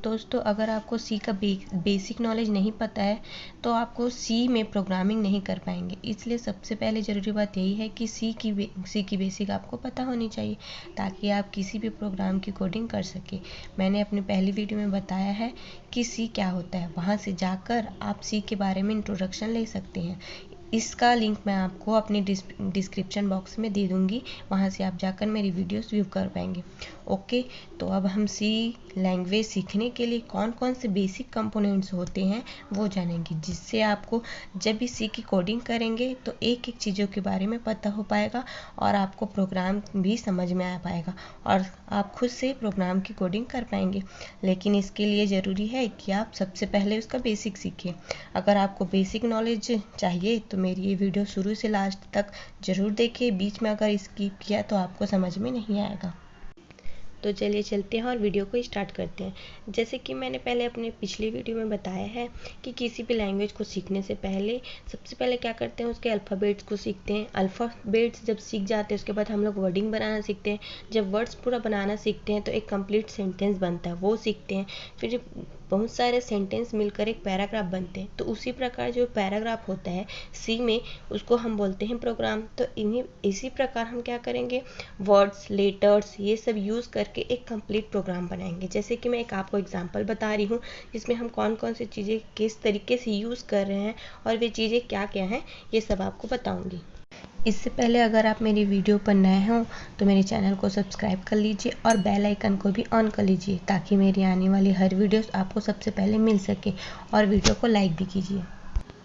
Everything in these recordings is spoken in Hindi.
दोस्तों, अगर आपको सी का बेसिक नॉलेज नहीं पता है तो आपको सी में प्रोग्रामिंग नहीं कर पाएंगे। इसलिए सबसे पहले ज़रूरी बात यही है कि सी की बेसिक आपको पता होनी चाहिए ताकि आप किसी भी प्रोग्राम की कोडिंग कर सके। मैंने अपनी पहली वीडियो में बताया है कि सी क्या होता है, वहाँ से जाकर आप सी के बारे में इंट्रोडक्शन ले सकते हैं। इसका लिंक मैं आपको अपनी डिस्क्रिप्शन बॉक्स में दे दूँगी, वहाँ से आप जाकर मेरी वीडियोस व्यू कर पाएंगे। ओके, तो अब हम सी लैंग्वेज सीखने के लिए कौन कौन से बेसिक कंपोनेंट्स होते हैं वो जानेंगे, जिससे आपको जब भी सी की कोडिंग करेंगे तो एक एक चीज़ों के बारे में पता हो पाएगा और आपको प्रोग्राम भी समझ में आ पाएगा और आप खुद से प्रोग्राम की कोडिंग कर पाएंगे। लेकिन इसके लिए ज़रूरी है कि आप सबसे पहले उसका बेसिक सीखें। अगर आपको बेसिक नॉलेज चाहिए तो मेरी ये वीडियो शुरू से लास्ट तक ज़रूर देखें। बीच में अगर स्किप किया तो आपको समझ में नहीं आएगा। तो चलिए चलते हैं और वीडियो को स्टार्ट करते हैं। जैसे कि मैंने पहले अपने पिछले वीडियो में बताया है कि किसी भी लैंग्वेज को सीखने से पहले सबसे पहले क्या करते हैं, उसके अल्फ़ाबेट्स को सीखते हैं। अल्फ़ाबेट्स जब सीख जाते हैं उसके बाद हम लोग वर्डिंग बनाना सीखते हैं। जब वर्ड्स पूरा बनाना सीखते हैं तो एक कंप्लीट सेंटेंस बनता है, वो सीखते हैं। फिर बहुत सारे सेंटेंस मिलकर एक पैराग्राफ बनते हैं। तो उसी प्रकार जो पैराग्राफ होता है सी में, उसको हम बोलते हैं प्रोग्राम। तो इसी प्रकार हम क्या करेंगे, वर्ड्स, लेटर्स, ये सब यूज़ करके एक कंप्लीट प्रोग्राम बनाएंगे। जैसे कि मैं एक आपको एग्जांपल बता रही हूँ जिसमें हम कौन कौन सी चीज़ें किस तरीके से यूज़ कर रहे हैं और वे चीज़ें क्या क्या हैं, ये सब आपको बताऊँगी। इससे पहले अगर आप मेरी वीडियो पर नए हों तो मेरे चैनल को सब्सक्राइब कर लीजिए और बेल आइकन को भी ऑन कर लीजिए ताकि मेरी आने वाली हर वीडियोस आपको सबसे पहले मिल सके, और वीडियो को लाइक भी कीजिए।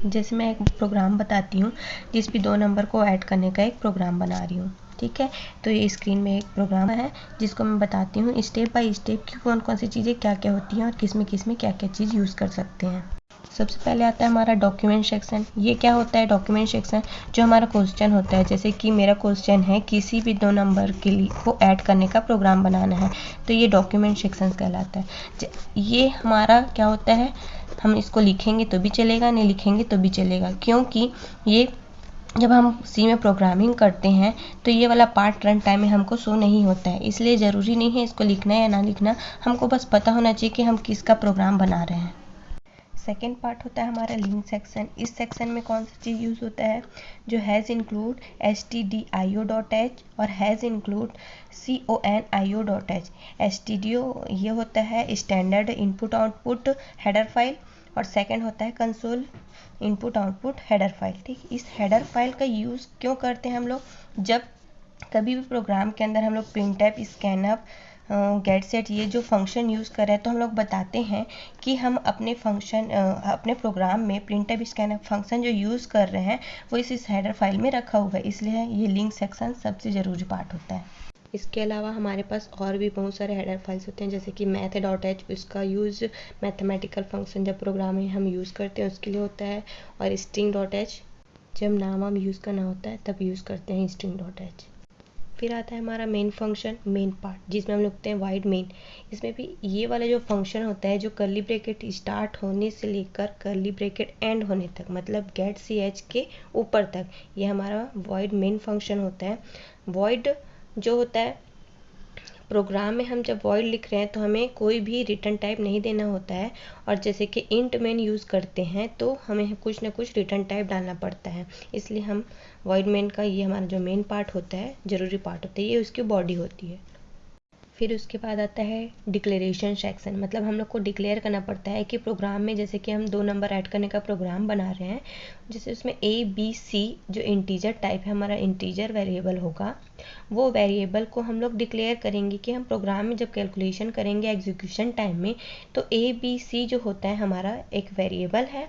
जैसे मैं एक प्रोग्राम बताती हूँ जिस भी 2 नंबर को ऐड करने का एक प्रोग्राम बना रही हूँ। ठीक है, तो ये स्क्रीन में एक प्रोग्राम है जिसको मैं बताती हूँ स्टेप बाय स्टेप कि कौन कौन सी चीज़ें क्या क्या होती हैं और किस में क्या क्या चीज़ यूज़ कर सकते हैं। सबसे पहले आता है हमारा डॉक्यूमेंट सेक्शन। ये क्या होता है डॉक्यूमेंट सेक्शन, जो हमारा क्वेश्चन होता है। जैसे कि मेरा क्वेश्चन है किसी भी 2 नंबर के लिए को ऐड करने का प्रोग्राम बनाना है, तो ये डॉक्यूमेंट सेक्शन कहलाता है। ये हमारा क्या होता है, हम इसको लिखेंगे तो भी चलेगा, नहीं लिखेंगे तो भी चलेगा, क्योंकि ये जब हम सी में प्रोग्रामिंग करते हैं तो ये वाला पार्ट रन टाइम में हमको शो नहीं होता है। इसलिए ज़रूरी नहीं है इसको लिखना या ना लिखना, हमको बस पता होना चाहिए कि हम किसका प्रोग्राम बना रहे हैं। सेकेंड पार्ट होता है हमारा लिंक सेक्शन। इस सेक्शन में कौन सा चीज़ यूज़ होता है, जो हैज़ इंक्लूड stdio.h और हैज़ इंक्लूड conio.h। stdio ये होता है standard input output header file, और सेकंड होता है console input output header file. ठीक, इस हेडर फाइल का यूज़ क्यों करते हैं हम लोग, जब कभी भी प्रोग्राम के अंदर हम लोग printf, scanf, गेट सेट ये जो फंक्शन यूज़ कर रहे हैं तो हम लोग बताते हैं कि हम अपने फंक्शन अपने प्रोग्राम में printf, scanf फंक्शन जो यूज़ कर रहे हैं वो इस हेडर फाइल में रखा हुआ है। इसलिए ये लिंक सेक्शन सबसे ज़रूरी पार्ट होता है। इसके अलावा हमारे पास और भी बहुत सारे हेडर फाइल्स होते हैं, जैसे कि math.h, इसका यूज़ मैथमेटिकल फंक्शन जब प्रोग्राम में हम यूज़ करते हैं उसके लिए होता है, और string.h जब नाम हम यूज़ करना होता है तब यूज़ करते हैं string.h। फिर आता है हमारा मेन फंक्शन, मेन पार्ट, जिसमें हम लिखते हैं वाइड मेन। इसमें भी ये वाला जो फंक्शन होता है जो कर्ली ब्रैकेट स्टार्ट होने से लेकर कर्ली ब्रैकेट एंड होने तक, मतलब गेट ch के ऊपर तक, ये हमारा वाइड मेन फंक्शन होता है। वॉइड जो होता है प्रोग्राम में, हम जब वॉइड लिख रहे हैं तो हमें कोई भी रिटर्न टाइप नहीं देना होता है, और जैसे कि इंट मेन यूज़ करते हैं तो हमें कुछ ना कुछ रिटर्न टाइप डालना पड़ता है। इसलिए हम वॉइड मेन का, ये हमारा जो मेन पार्ट होता है, ज़रूरी पार्ट होता है, ये उसकी बॉडी होती है। फिर उसके बाद आता है डिक्लेरेशन सेक्शन, मतलब हम लोग को डिक्लेयर करना पड़ता है कि प्रोग्राम में, जैसे कि हम 2 नंबर ऐड करने का प्रोग्राम बना रहे हैं, जैसे उसमें ABC जो इंटीजर टाइप है, हमारा इंटीजर वेरिएबल होगा, वो वेरिएबल को हम लोग डिक्लेयर करेंगे कि हम प्रोग्राम में जब कैलकुलेशन करेंगे एग्जीक्यूशन टाइम में, तो ABC जो होता है हमारा एक वेरिएबल है,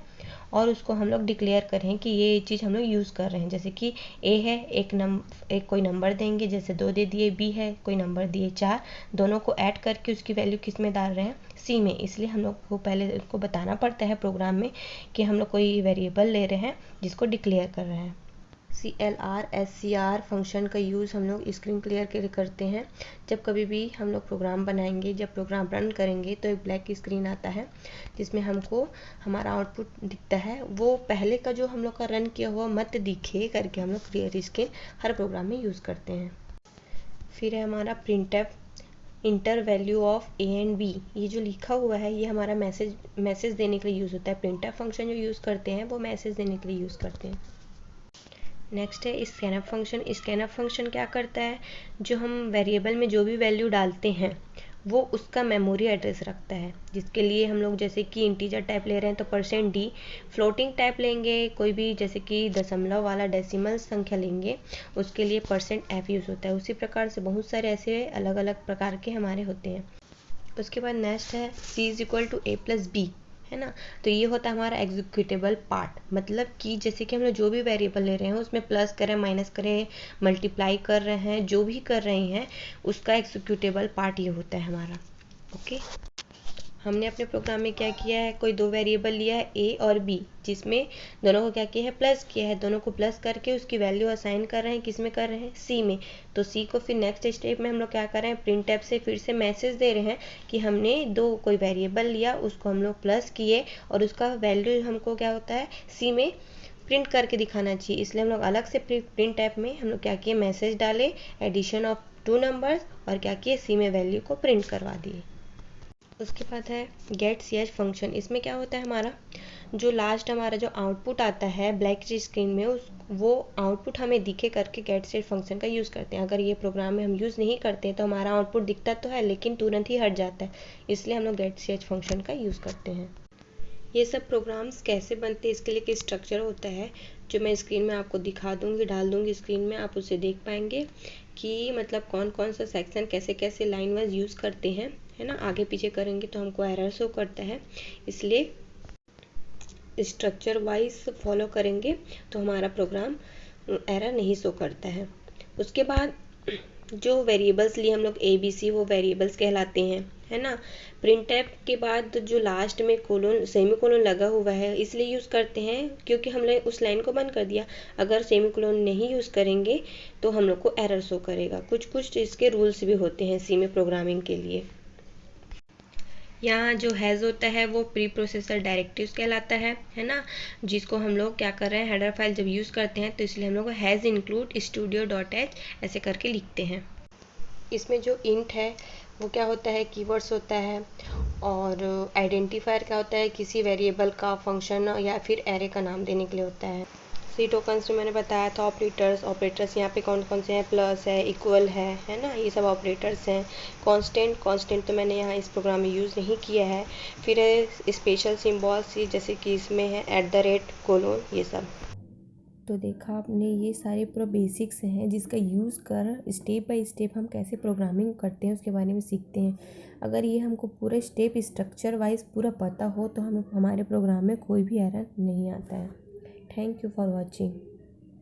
और उसको हम लोग डिक्लेयर करें कि ये चीज़ हम लोग यूज़ कर रहे हैं। जैसे कि A है, एक कोई नंबर देंगे, जैसे 2 दे दिए, B है, कोई नंबर दिए 4, दोनों को ऐड करके उसकी वैल्यू किस में डाल रहे हैं, C में। इसलिए हम लोग को पहले उसको बताना पड़ता है प्रोग्राम में कि हम लोग कोई वेरिएबल ले रहे हैं जिसको डिक्लेयर कर रहे हैं। CLR SCR फंक्शन का यूज़ हम लोग स्क्रीन क्लियर के लिए करते हैं। जब कभी भी हम लोग प्रोग्राम बनाएंगे, जब प्रोग्राम रन करेंगे तो एक ब्लैक स्क्रीन आता है जिसमें हमको हमारा आउटपुट दिखता है, वो पहले का जो हम लोग का रन किया हुआ मत दिखे करके हम लोग क्लियर स्क्रीन हर प्रोग्राम में यूज़ करते हैं। फिर है हमारा printf। Enter value of A and B, ये जो लिखा हुआ है ये हमारा मैसेज देने के लिए यूज़ होता है। प्रिंटफ फंक्शन जो यूज़ करते हैं वो मैसेज देने के लिए यूज़ करते हैं। नेक्स्ट है स्कैनअप फंक्शन। स्कैनअप फंक्शन क्या करता है, जो हम वेरिएबल में जो भी वैल्यू डालते हैं वो उसका मेमोरी एड्रेस रखता है, जिसके लिए हम लोग जैसे कि इंटीजर टाइप ले रहे हैं तो %d, फ्लोटिंग टाइप लेंगे कोई भी जैसे कि दशमलव वाला डेसिमल संख्या लेंगे उसके लिए %f यूज़ होता है। उसी प्रकार से बहुत सारे ऐसे अलग अलग प्रकार के हमारे होते हैं। उसके बाद नेक्स्ट है c=a+b, है ना। तो ये होता है हमारा एग्जीक्यूटेबल पार्ट, मतलब कि जैसे कि हम लोग जो भी वेरिएबल ले रहे हैं उसमें प्लस करें, माइनस करें, मल्टीप्लाई कर रहे हैं, जो भी कर रहे हैं उसका एग्जीक्यूटेबल पार्ट ये होता है हमारा। ओके, हमने अपने प्रोग्राम में क्या किया है, कोई दो वेरिएबल लिया है ए और बी, जिसमें दोनों को क्या किया है, प्लस किया है। दोनों को प्लस करके उसकी वैल्यू असाइन कर रहे हैं, किस में कर रहे हैं, सी में। तो सी को फिर नेक्स्ट स्टेप में हम लोग क्या कर रहे हैं, प्रिंटफ से फिर से मैसेज दे रहे हैं कि हमने दो कोई वेरिएबल लिया, उसको हम लोग प्लस किए और उसका वैल्यू हमको क्या होता है, सी में प्रिंट करके दिखाना चाहिए। इसलिए हम लोग अलग से प्रिंटफ में हम लोग क्या किए, मैसेज डाले एडिशन ऑफ 2 नंबर्स और क्या किए, सी में वैल्यू को प्रिंट करवा दिए। उसके बाद है गेट ch फंक्शन। इसमें क्या होता है, हमारा जो लास्ट हमारा जो आउटपुट आता है ब्लैक स्क्रीन में वो आउटपुट हमें दिखे करके गेट ch फंक्शन का यूज़ करते हैं। अगर ये प्रोग्राम में हम यूज़ नहीं करते तो हमारा आउटपुट दिखता तो है लेकिन तुरंत ही हट जाता है, इसलिए हम लोग गेट ch फंक्शन का यूज़ करते हैं। ये सब प्रोग्राम्स कैसे बनते हैं, इसके लिए एक स्ट्रक्चर होता है जो मैं स्क्रीन में आपको दिखा दूंगी, डाल दूंगी स्क्रीन में, आप उसे देख पाएंगे कि मतलब कौन कौन सा सेक्शन कैसे कैसे लाइन वाइज यूज़ करते हैं, है ना। आगे पीछे करेंगे तो हमको एरर शो करता है, इसलिए स्ट्रक्चर वाइज फॉलो करेंगे तो हमारा प्रोग्राम एरर नहीं शो करता है। उसके बाद जो वेरिएबल्स लिए हम लोग ए बी सी, वो वेरिएबल्स कहलाते हैं, है ना। प्रिंटफ के बाद जो लास्ट में कोलोन सेमीकोलन लगा हुआ है इसलिए यूज़ करते हैं क्योंकि हमने उस लाइन को बंद कर दिया। अगर सेमीकोलन नहीं यूज़ करेंगे तो हम लोग को एरर शो करेगा। कुछ कुछ इसके रूल्स भी होते हैं सी में प्रोग्रामिंग के लिए। यहाँ जो हैज़ होता है वो प्री प्रोसेसर डायरेक्टिव्स कहलाता है ना, जिसको हम लोग क्या कर रहे हैं, हेडर फाइल जब यूज़ करते हैं तो इसलिए हम लोग हैज़ इंक्लूड studio.h ऐसे करके लिखते हैं। इसमें जो इंट है वो क्या होता है, कीवर्ड्स होता है, और आइडेंटिफायर क्या होता है, किसी वेरिएबल का, फंक्शन या फिर एरे का नाम देने के लिए होता है। सी टोकन्स में मैंने बताया था ऑपरेटर्स यहाँ पे कौन कौन से हैं, प्लस है, इक्वल है ना, ये सब ऑपरेटर्स हैं। कांस्टेंट तो मैंने यहाँ इस प्रोग्राम में यूज़ नहीं किया है। फिर है स्पेशल सिम्बॉल्स, जैसे कि इसमें है @ ये सब। तो देखा आपने, ये सारे पूरा बेसिक्स हैं जिसका यूज़ कर स्टेप बाय स्टेप हम कैसे प्रोग्रामिंग करते हैं उसके बारे में सीखते हैं। अगर ये हमको पूरे स्टेप स्ट्रक्चर वाइज पूरा पता हो तो हम हमारे प्रोग्राम में कोई भी एरर नहीं आता है। Thank you for watching.